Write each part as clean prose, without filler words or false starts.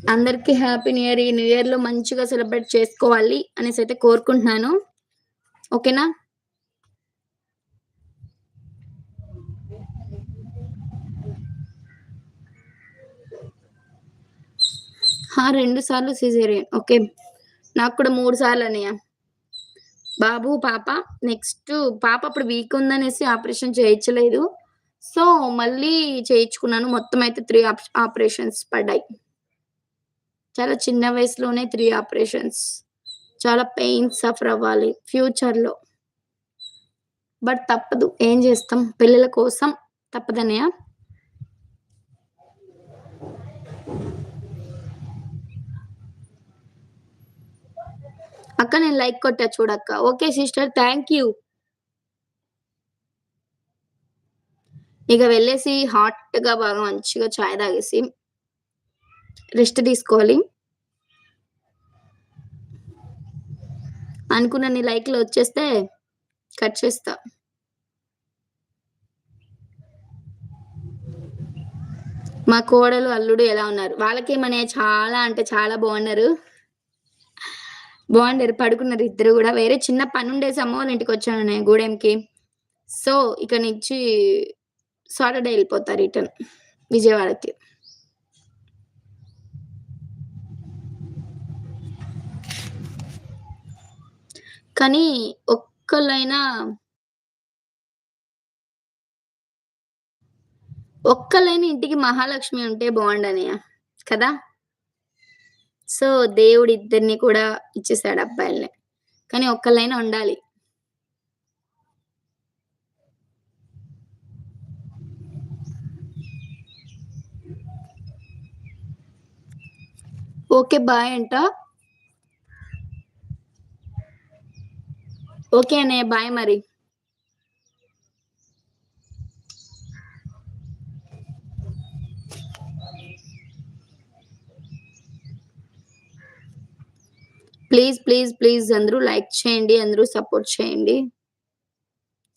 అందరికీ happy new year. ఈ new ఇయర్‌లో మంచిగా సెలబ్రేట్ చేసుకోవాలి అనేసైతే కోరుకుంటున్నాను. ఓకేనా? 2 సార్లు సిజేరియన్. ఓకే. నాకు కూడా 3 సార్లు అన్నయ్య. బాబు, పాప. నెక్స్ట్ పాప అప్పుడు వీక్ ఉందనేసి ఆపరేషన్ చేయించలేదు. సో, మళ్ళీ చేయించుకున్నాను. మొత్తం అయితే 3 ఆపరేషన్స్ పడ్డాయి. చాలా చిన్న వయసులోనే 3 ఆపరేషన్స్. చాలా పెయిన్ సఫర్ అవ్వాలి ఫ్యూచర్‌లో. బట్ తప్పదు. ఏం చేస్తాం? పిల్లల కోసం తప్పదన్నయ్య. అక్క నేను లైక్ కొట్టా చూడక్క. Okay sister thank you. ఇక వెళ్ళేసి హాట్‌గా బాగా మంచిగా చాయ్ తాగేసి రెస్ట్ తీసుకోవాలి. అనుకున్నన్ని లైక్‌లు వచ్చేస్తే కట్ చేస్తా. మా కోడలు, అల్లుడు ఎలా ఉన్నారు? వాళ్ళకేమన్నయ్య చాలా అంటే చాలా బాగున్నారు. బాగుండారు. పడుకున్నారు ఇద్దరు గూడా. వేరే చిన్న పనుండేసి అమ్మ వాళ్ళ ఇంటికొచ్చానన్నయ్య గూడెంకి. సో, ఇక నుంచి సాటర్‌డే ఎళ్ళిపోతా రిటర్న్ విజయవాడకి. కానీ ఒక్కళ్ళైనా ఇంటికి మహాలక్ష్మి ఉంటే బావుండన్నయ్య. కదా! సో, దేవుడు ఇద్దరిని కూడా ఇచ్చేసాడు అబ్బాయిల్ని. కానీ ఒక్కళ్ళైనా ఉండాలి. ఓకే. బాయ్ అంట. ఓకే అన్నయ్య. బాయ్ మరి. ప్లీజ్ అందరూ లైక్ చేయండి. అందరూ సపోర్ట్ చేయండి.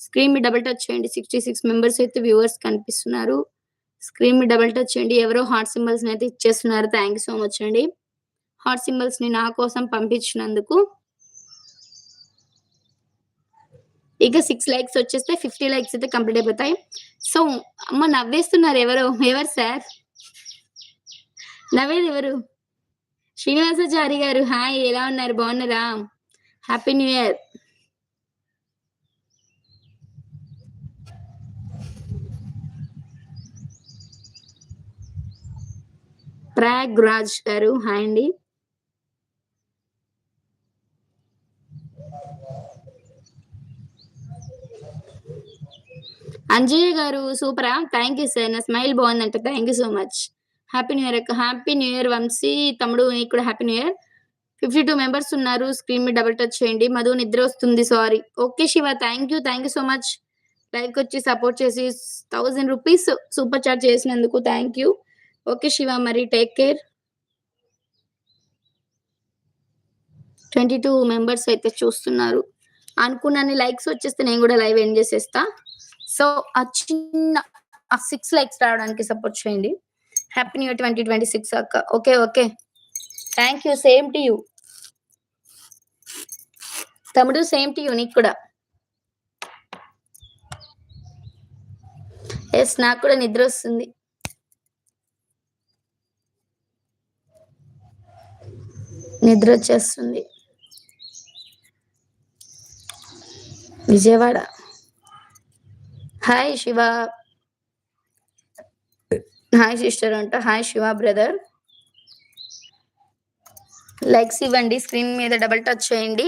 స్క్రీన్ మీద డబుల్ టచ్ చేయండి. 66 మెంబర్స్ అయితే వ్యూవర్స్ కనిపిస్తున్నారు. స్క్రీన్ మీద డబుల్ టచ్ చేయండి. ఎవరో హార్ట్ సింబల్స్‌ని అయితే ఇచ్చేస్తున్నారు. థాంక్ యూ సో మచ్ అండి. హార్ట్ సింబల్స్‌ని నా కోసం పంపించినందుకు. ఇక 6 లైక్స్ వచ్చేస్తే 50 లైక్స్ అయితే కంప్లీట్ అయిపోతాయి. సో, అమ్మ నవ్వేస్తున్నారు ఎవరో. ఎవరు సార్? నవ్వేది ఎవరు? శ్రీనివాసాచారి గారు హాయ్ ఎలా ఉన్నారు? బాగున్నారా? Happy new year. ప్రయాగ్రాజ్ గారు హాయ్ అండి. అంజయ్య గారు సూపరా? Thank you sir. నా స్మైల్ బాగుందంట. Thank you so much. Happy new year అక్క. హ్యాపీ న్యూ ఇయర్ వంశీ తమ్ముడు నీకు కూడా హ్యాపీ న్యూ ఇయర్. 52 మెంబర్స్ ఉన్నారు. స్క్రీన్ మీద డబుల్ టచ్ చేయండి. మధు నిద్ర వస్తుంది sorry. Okay Shiva thank you so much. Like వచ్చి సపోర్ట్ చేసి 1000 రూపీస్ సూపర్ చాట్ చేసినందుకు థాంక్ యూ. ఓకే శివ మరి టేక్ కేర్. 22 మెంబర్స్ అయితే చూస్తున్నారు. అనుకున్నన్ని లైక్స్ వచ్చేస్తే నేను కూడా లైవ్ ఎండ్ చేసేస్తా. సో, ఆ 6 లైక్స్ రావడానికి సపోర్ట్ చేయండి. హ్యాపీ న్యూ ఇయర్ 2026 అక్క. Okay. Thank you. Same to you. తమ్ముడు సేమ్ టు యూ నీకు కూడా. యెస్ నాకు కూడా నిద్ర వస్తుంది. నిద్ర వచ్చేస్తుంది. Vijayawada. Hi Shiva. Hi sister అంట. Hi Shiva brother. లైక్స్ ఇవ్వండి. స్క్రీన్ మీద డబుల్ టచ్ చేయండి.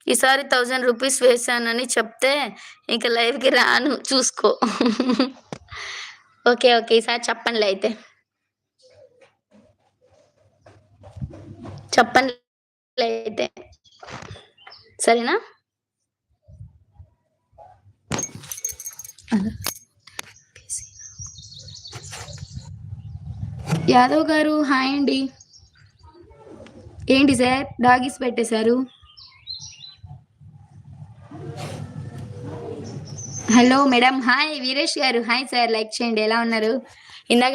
ఈసారి 1000 రూపీస్ వేసానని చెప్తే ఇంక లైవ్‌కి రాను చూసుకో. ఓకే. ఈసారి చెప్పండిలే అయితే. చెప్పండిలే అయితే. సరేనా? యాదవ్ గారు హాయ్ అండి. ఏంటి సార్ డాగీస్ పెట్టేశారు? హలో మేడం హాయ్ వీరేష్ గారు హాయ్ సార్ లైక్ చేయండి. ఎలా ఉన్నారు? ఇందాక